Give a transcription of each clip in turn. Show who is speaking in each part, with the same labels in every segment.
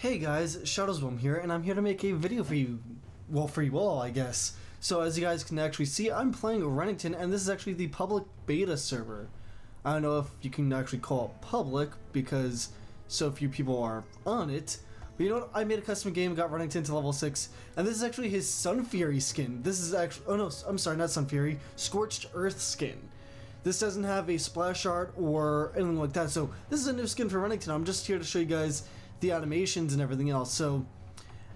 Speaker 1: Hey guys, Shadowswim here, and I'm here to make a video for you. Well, for you all, I guess. So as you guys can actually see, I'm playing Renekton, and this is actually the public beta server. I don't know if you can actually call it public, because so few people are on it. But you know what, I made a custom game, got Renekton to level 6, and this is actually his Sun Fury skin. This is actually, oh no, I'm sorry, not Sun Fury, Scorched Earth skin. This doesn't have a splash art or anything like that, so this is a new skin for Renekton. I'm just here to show you guys the animations and everything else. So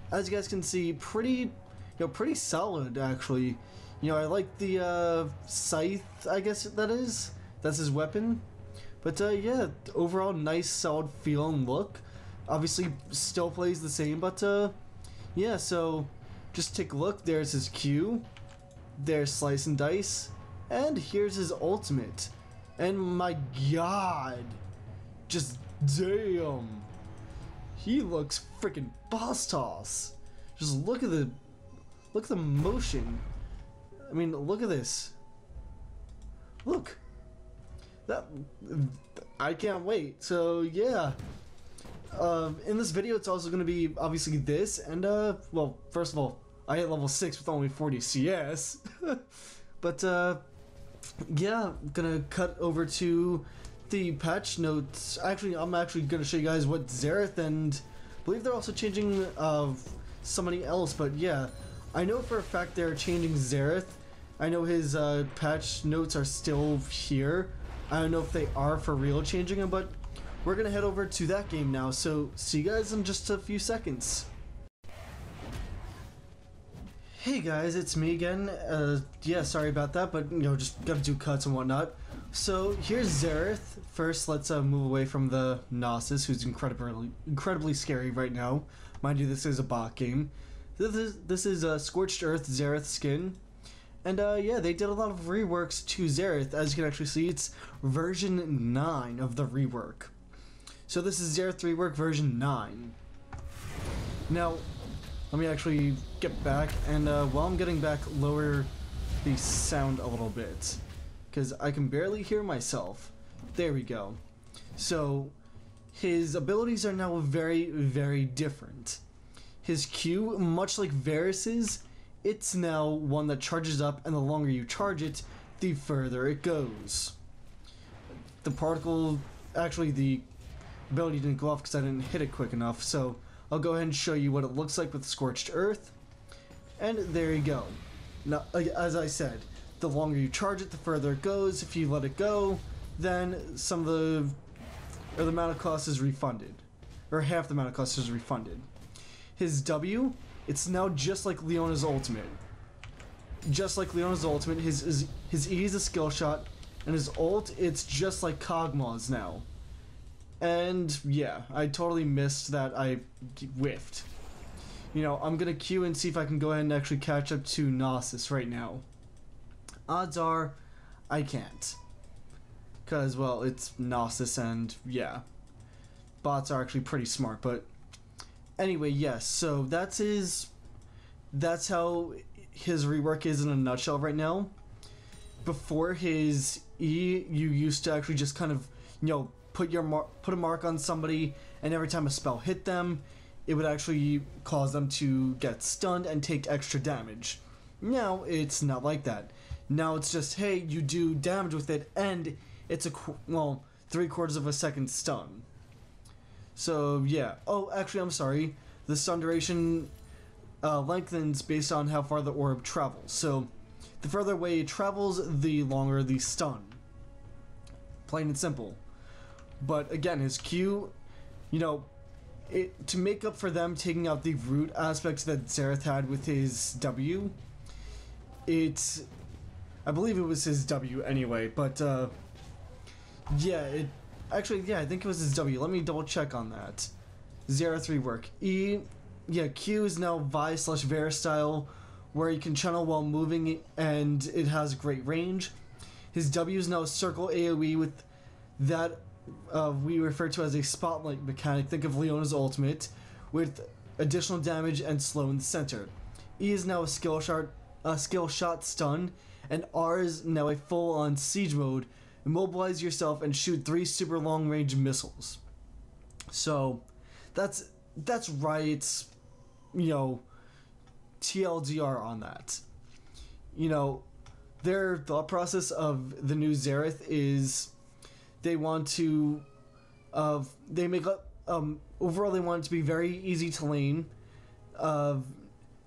Speaker 1: as you guys can see, pretty solid actually. You know, I like the scythe, I guess that's his weapon. But yeah, overall nice solid feel and look. Obviously still plays the same, but yeah, so just take a look. There's his Q, there's Slice and Dice, and here's his ultimate. And my god, just damn, he looks freaking boss toss. Just look at the motion. I mean, look at this. Look. I can't wait. So yeah. In this video, it's also going to be obviously this, and well, first of all, I hit level 6 with only 40 CS. But yeah, I'm gonna cut over to the patch notes. Actually, I'm actually gonna show you guys what Xerath, and I believe they're also changing somebody else. But yeah, I know for a fact they're changing Xerath. I know his patch notes are still here. I don't know if they are for real changing them, but we're gonna head over to that game now. So see you guys in just a few seconds. Hey guys, it's me again. Yeah, sorry about that, but you know, just gotta do cuts and whatnot. So here's Xerath. First, let's move away from the Gnosis, who's incredibly scary right now. Mind you, this is a bot game. This is a Scorched Earth Xerath skin, and yeah, they did a lot of reworks to Xerath. As you can actually see, it's version 9 of the rework. So this is Xerath rework version 9. Now, let me actually get back, and while I'm getting back, lower the sound a little bit, because I can barely hear myself. There we go. So, his abilities are now very, very different. His Q, much like Varus's, it's now one that charges up, and the longer you charge it, the further it goes. The particle, actually the ability didn't go off because I didn't hit it quick enough, so I'll go ahead and show you what it looks like with Scorched Earth. And there you go. Now, as I said, the longer you charge it, the further it goes. If you let it go, then some of the amount of cost is refunded. Or half the amount of cost is refunded. His W, it's now just like Leona's ultimate. Just like Leona's ultimate, his E is a skill shot, and his ult, it's just like Kog'Maw's now. And yeah, I totally missed that. I whiffed. You know, I'm gonna queue and see if I can go ahead and actually catch up to Gnosis right now. Odds are, I can't. Cause, well, it's Gnosis, and yeah. Bots are actually pretty smart, but anyway, yes, so that's how his rework is in a nutshell right now. Before his E, you used to actually just kind of, you know, put a mark on somebody, and every time a spell hit them, it would actually cause them to get stunned and take extra damage. Now it's not like that. Now it's just, hey, you do damage with it, and it's a 3/4 of a second stun. So yeah. Oh, actually, I'm sorry. The stun duration lengthens based on how far the orb travels. So the further away it travels, the longer the stun. Plain and simple. But again, his Q, you know, to make up for them taking out the root aspects that Xerath had with his W, I believe it was his W anyway, but yeah, I think it was his W. Let me double check on that. Xerath rework. E, yeah, Q is now Vi/Varus style, where you can channel while moving, and it has great range. His W is now a circle AoE with that we refer to as a spotlight mechanic. Think of Leona's ultimate, with additional damage and slow in the center. E is now a skill shot stun, and R is now a full-on siege mode. Immobilize yourself and shoot 3 super long-range missiles. So that's that's right, you know, TLDR on that. You know, their thought process of the new Xerath is they want to, they make up, overall they want it to be very easy to lane.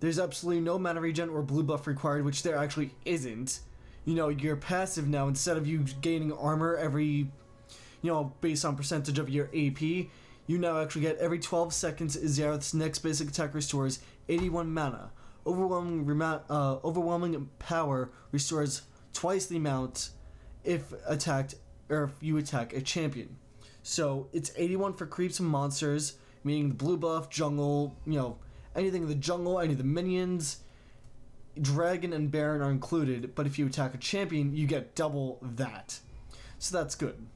Speaker 1: There's absolutely no mana regen or blue buff required, which there actually isn't. You know, you're passive now. Instead of you gaining armor every, you know, based on percentage of your AP, you now actually get every 12 seconds Xerath's next basic attack restores 81 mana. Overwhelming power restores twice the amount if attacked, or if you attack a champion. So it's 81 for creeps and monsters, meaning the blue buff, jungle, you know, anything in the jungle, any of the minions, dragon and baron are included, but if you attack a champion, you get double that. So that's good.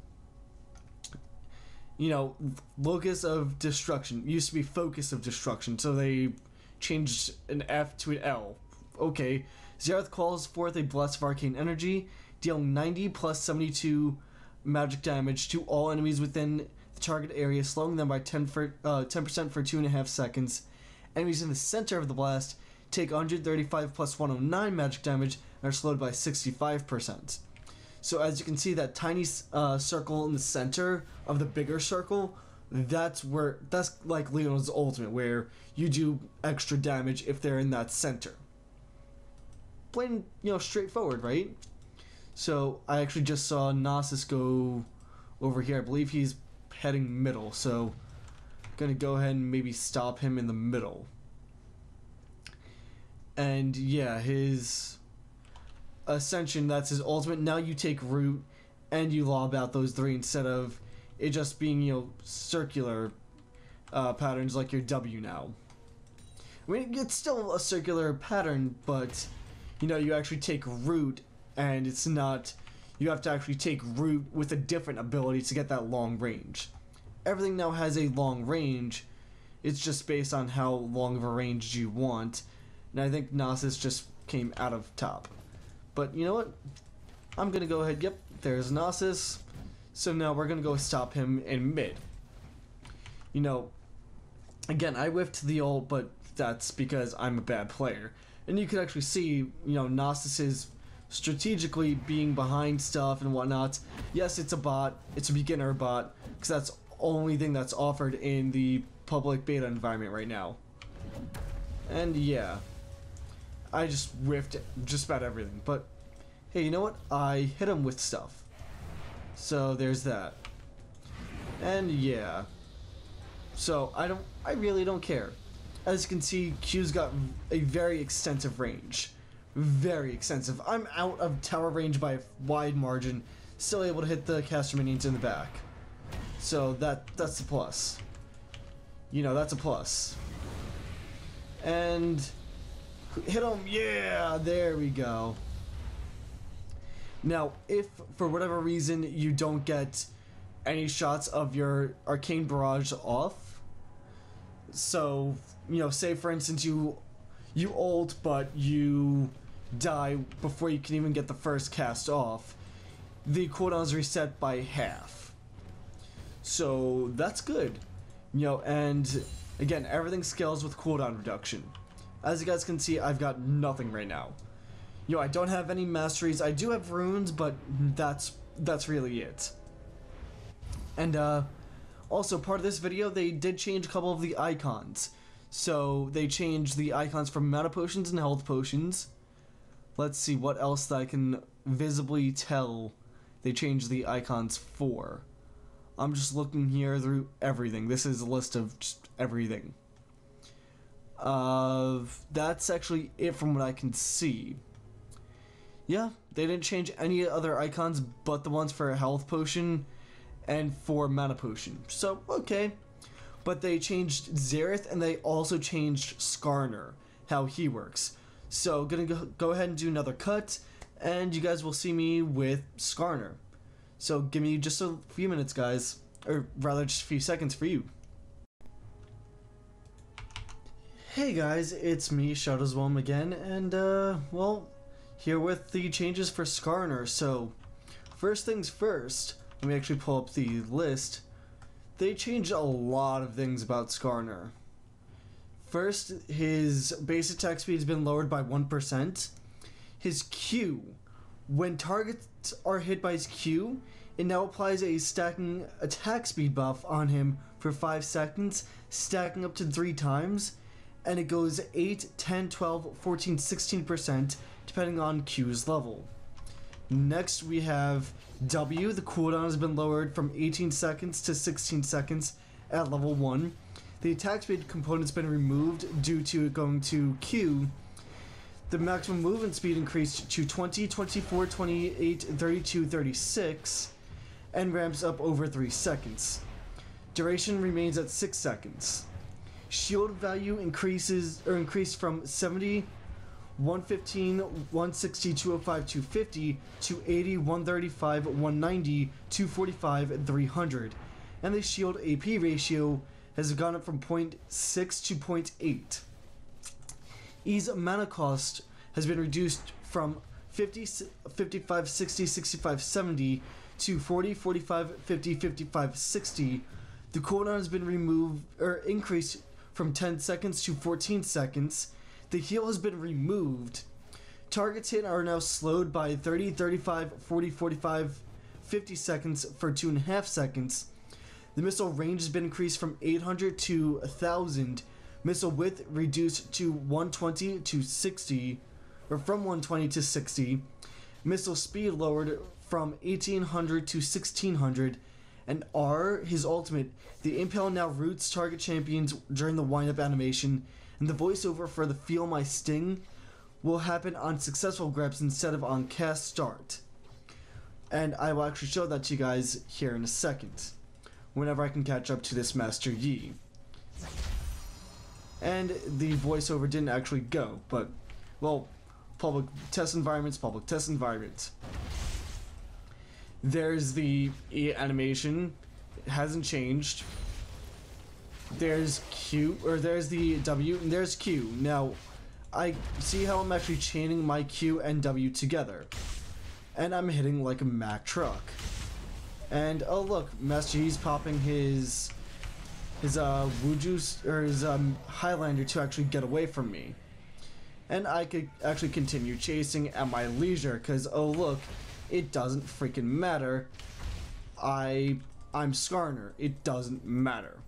Speaker 1: You know, Locus of Destruction used to be Focus of Destruction, so they changed an F to an L. Okay. Xerath calls forth a blast of arcane energy, deal 90 plus 72 magic damage to all enemies within the target area, slowing them by 10% for 2.5 seconds. Enemies in the center of the blast take 135 plus 109 magic damage and are slowed by 65%. So as you can see, that tiny circle in the center of the bigger circle, that's like Leona's ultimate, where you do extra damage if they're in that center. Plain, you know, straightforward, right? So I actually just saw Gnosis go over here. I believe he's heading middle, so I'm gonna go ahead and maybe stop him in the middle. And yeah, his Ascension, that's his ultimate. Now you take root and you lob out those three instead of it just being, you know, circular patterns like your W now. I mean, it's still a circular pattern, but you know, you actually take root, and it's not, you have to actually take root with a different ability to get that long range. Everything now has a long range, it's just based on how long of a range you want, and I think Gnosis just came out of top. But you know what, I'm gonna go ahead, yep, there's Gnosis, so now we're gonna go stop him in mid. You know, again, I whiffed the ult, but that's because I'm a bad player. And you can actually see, you know, Gnosis is strategically being behind stuff and whatnot. Yes, it's a bot, it's a beginner bot, because that's the only thing that's offered in the public beta environment right now. And yeah, I just whiffed just about everything, but hey, you know what? I hit him with stuff. So there's that. And yeah. So I really don't care. As you can see, Q's got a very extensive range. Very extensive. I'm out of tower range by a wide margin, still able to hit the caster minions in the back. So that's a plus. You know, that's a plus. And hit him, yeah, there we go. Now, if for whatever reason you don't get any shots of your arcane barrage off, so, you know, say for instance you ult but you die before you can even get the first cast off, the cooldown is reset by half. So that's good. You know, and again, everything scales with cooldown reduction. As you guys can see, I've got nothing right now. You know, I don't have any masteries. I do have runes, but that's really it. And also, part of this video, they did change a couple of the icons. So they changed the icons from mana potions and health potions. Let's see what else that I can visibly tell they changed the icons for. I'm just looking here through everything. This is a list of just everything. That's actually it from what I can see. Yeah, they didn't change any other icons but the ones for a health potion and for mana potion. So, okay. But they changed Xerath and they also changed Skarner, how he works. So, gonna go ahead and do another cut, and you guys will see me with Skarner. So, give me just a few minutes, guys. Or rather, just a few seconds for you. Hey guys, it's me, Shadowswalm again, and well, here with the changes for Skarner. So, first things first, let me actually pull up the list. They changed a lot of things about Skarner. first, his base attack speed has been lowered by 1%. His Q, when targets are hit by his Q, it now applies a stacking attack speed buff on him for 5 seconds, stacking up to 3 times, and it goes 8, 10, 12, 14, 16% depending on Q's level. Next we have W. The cooldown has been lowered from 18 seconds to 16 seconds at level 1. The attack speed component's been removed due to it going to Q. The maximum movement speed increased to 20, 24, 28, 32, 36, and ramps up over 3 seconds. Duration remains at 6 seconds. Shield value increased from 70, 115, 160, 205, 250 to 80, 135, 190, 245, and 300. And the shield AP ratio has gone up from 0.6 to 0.8. E's mana cost has been reduced from 50, 55, 60, 65, 70 to 40, 45, 50, 55, 60. The cooldown has been increased from 10 seconds to 14 seconds. The heal has been removed. Targets hit are now slowed by 30, 35, 40, 45, 50 seconds for 2.5 seconds. The missile range has been increased from 800 to 1,000. Missile width reduced to 120 to 60, or from 120 to 60. Missile speed lowered from 1800 to 1600. And R, his ultimate, the Impale now roots target champions during the wind-up animation, and the voiceover for the Feel My Sting will happen on successful grabs instead of on cast start. And I will actually show that to you guys here in a second, whenever I can catch up to this Master Yi. And the voiceover didn't actually go, but, well, public test environments, public test environments. There's the E animation, it hasn't changed. There's Q, or there's the W, and there's Q. Now, I see how I'm actually chaining my Q and W together. And I'm hitting like a Mack truck. And, oh look, Master Yi's popping his Wuju, or his Highlander to actually get away from me. And I could actually continue chasing at my leisure, because, oh look, it doesn't freaking matter. I'm Skarner. It doesn't matter.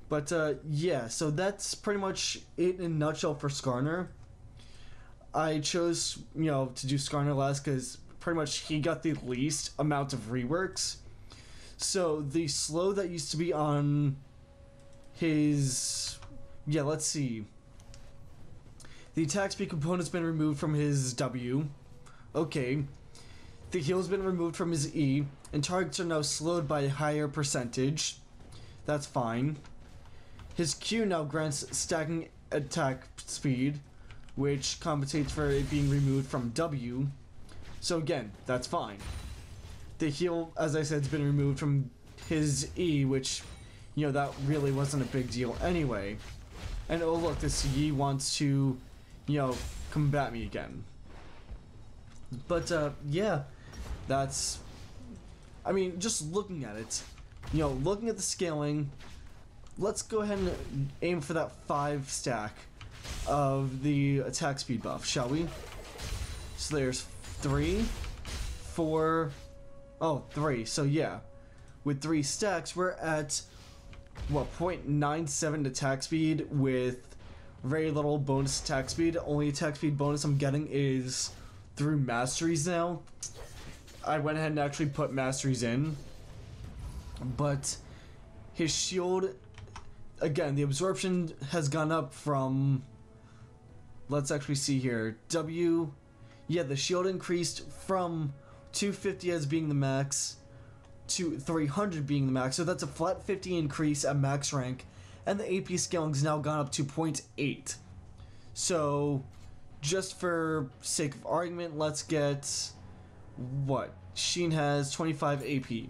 Speaker 1: But, yeah, so that's pretty much it in a nutshell for Skarner. I chose, to do Skarner last because pretty much he got the least amount of reworks. So, the slow that used to be on his... Yeah, let's see. The attack speed component's been removed from his W. Okay. The heal's been removed from his E, and targets are now slowed by a higher percentage. That's fine. His Q now grants stacking attack speed, which compensates for it being removed from W. So again, that's fine. The heal, as I said, has been removed from his E, which, that really wasn't a big deal anyway. And oh look, this Yi wants to, combat me again. But, yeah. That's, just looking at it, looking at the scaling, let's go ahead and aim for that 5 stack of the attack speed buff, shall we? So there's 3, 4, 3, so yeah, with 3 stacks, we're at, 0.97 attack speed with very little bonus attack speed. Only attack speed bonus I'm getting is through masteries now. I went ahead and actually put masteries in, but his shield, again, the absorption has gone up from, let's actually see here, W, yeah, the shield increased from 250 as being the max to 300 being the max, so that's a flat 50 increase at max rank, and the AP scaling's now gone up to 0.8. So, just for sake of argument, let's get... what? Sheen has 25 AP.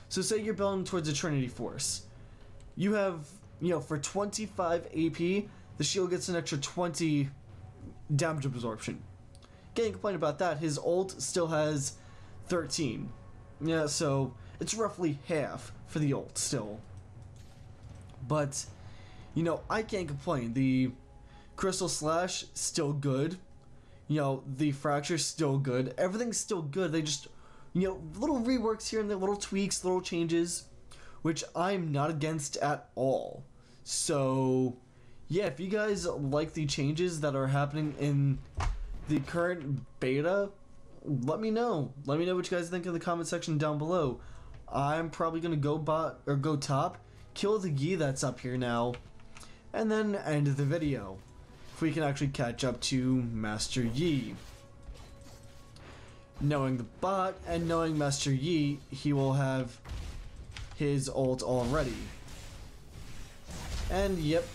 Speaker 1: So say you're building towards a Trinity Force. You have, for 25 AP, the shield gets an extra 20 damage absorption. Can't complain about that. His ult still has 13. Yeah, so it's roughly half for the ult still. But you know, I can't complain. The Crystal Slash, still good. You know, the Fracture, still good. Everything's still good. They just, you know, little reworks here and there, little tweaks, little changes, which I'm not against at all. So, yeah, if you guys like the changes that are happening in the current beta, let me know. Let me know what you guys think in the comment section down below. I'm probably gonna go go top, kill the Yi that's up here now, and then end the video. If we can actually catch up to Master Yi. Knowing the bot and knowing Master Yi, he will have his ult already. And yep.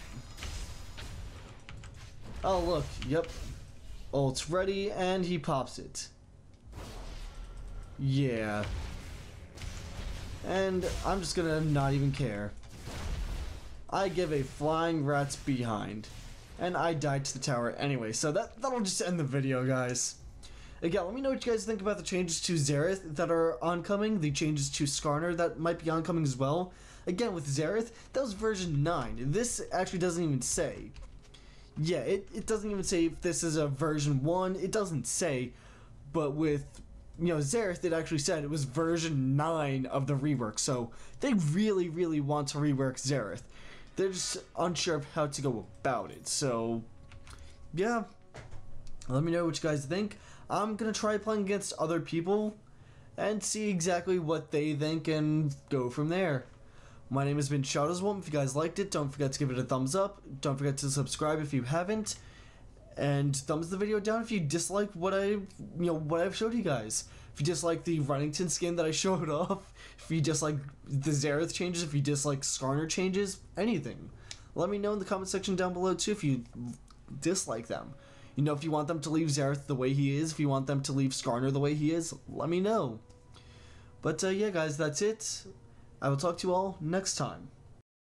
Speaker 1: Oh look, yep. Ult's ready and he pops it. Yeah. And I'm just gonna not even care. I give a flying rat's behind. And I died to the tower anyway, so that'll just end the video, guys. Again, let me know what you guys think about the changes to Xerath that are oncoming, the changes to Skarner that might be oncoming as well. Again, with Xerath, that was version 9. This actually doesn't even say. Yeah, it doesn't even say if this is a version 1, it doesn't say. But with, you know, Xerath, it actually said it was version 9 of the rework, so they really, really want to rework Xerath. They're just unsure of how to go about it, so yeah. Let me know what you guys think. I'm gonna try playing against other people and see exactly what they think and go from there. My name has been Shadowswamp. If you guys liked it, don't forget to give it a thumbs up. Don't forget to subscribe if you haven't, and thumbs the video down if you dislike what I've showed you guys. If you dislike the Renekton skin that I showed off, if you dislike the Xerath changes, if you dislike Skarner changes, anything, let me know in the comment section down below too if you dislike them. You know, if you want them to leave Xerath the way he is, if you want them to leave Skarner the way he is, let me know. But yeah, guys, that's it. I will talk to you all next time.